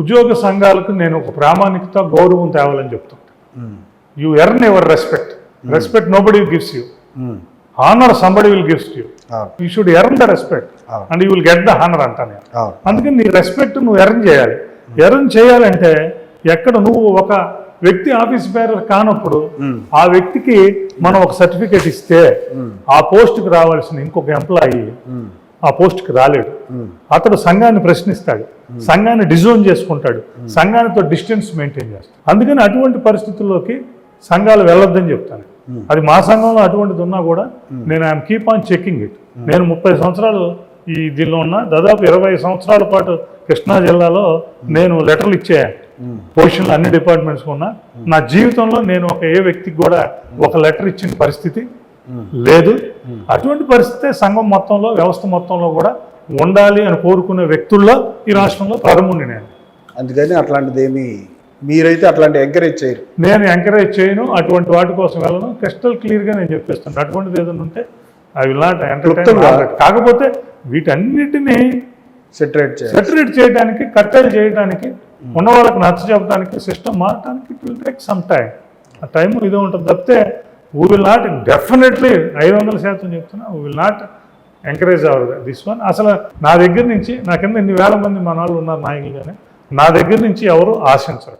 ఉద్యోగ సంఘాలకు నేను ఒక ప్రామాణికత గౌరవం తేవాలని చెప్తుంటాను. You earn your respect. Respect nobody gives you, honour somebody will gives you. You should earn the respect and you will get the honour అంటాను. అందుకని నీ రెస్పెక్ట్ నువ్వు ఎర్న్ చేయాలి. ఎర్న్ చేయాలంటే ఎక్కడ నువ్వు ఒక వ్యక్తి ఆఫీస్ బేరర్ కానప్పుడు ఆ వ్యక్తికి మనం ఒక సర్టిఫికేట్ ఇస్తే ఆ పోస్ట్కి రావాల్సిన ఇంకొక ఎంప్లాయీ ఆ పోస్ట్కి రాలేడు. అతడు సంఘాన్ని ప్రశ్నిస్తాడు, సంఘాన్ని డిజోన్ చేసుకుంటాడు, సంఘానితో డిస్టెన్స్ మెయింటైన్ చేస్తాడు. అందుకని అటువంటి పరిస్థితుల్లోకి సంఘాలు వెళ్ళొద్దని చెప్తాను. అది మా సంఘంలో అటువంటిది ఉన్నా కూడా నేను I'm keep on checking it. నేను 30 సంవత్సరాలు ఈ దీనిలో ఉన్నా, దాదాపు 20 సంవత్సరాల పాటు కృష్ణా జిల్లాలో నేను లెటర్లు ఇచ్చాను. పొజిషన్లు అన్ని డిపార్ట్మెంట్స్ ఉన్నా నా జీవితంలో నేను ఏ వ్యక్తికి కూడా ఒక లెటర్ ఇచ్చిన పరిస్థితి లేదు. అటువంటి పరిస్థితే సంఘం మొత్తంలో, వ్యవస్థ మొత్తంలో కూడా ఉండాలి అని కోరుకునే వ్యక్తుల్లో ఈ రాష్ట్రంలో ప్రథముని నేను. అందుకని అట్లాంటిది ఏమి మీరైతే అట్లాంటి ఎంకరేజ్ చేయరు? నేను ఎంకరేజ్ చేయను, అటువంటి వాటి కోసం వెళ్ళను. క్రిస్టల్ క్లియర్గా నేను చెప్పేస్తాను. అటువంటిది ఏదైనా ఉంటే ఐ విల్ నాట్ ఎంటర్టైన్. కాకపోతే వీటన్నిటినీ సెటరేట్ చేయడానికి, కట్టెలు చేయడానికి, ఉన్న వాళ్ళకి నచ్చ చెప్పడానికి, సిస్టమ్ మారడానికి it will take some time. ఆ టైం ఇదే ఉంటుంది తప్పితే వీ విల్ నాట్ డెఫినెట్లీ 500% చెప్తున్నా, we will not encourage hour this one. అసలు నా దగ్గర నుంచి, నా కింద ఇన్ని వేల మంది మన వాళ్ళు ఉన్నారు నాయకులు, కానీ నా దగ్గర నుంచి ఎవరు ఆశించరు.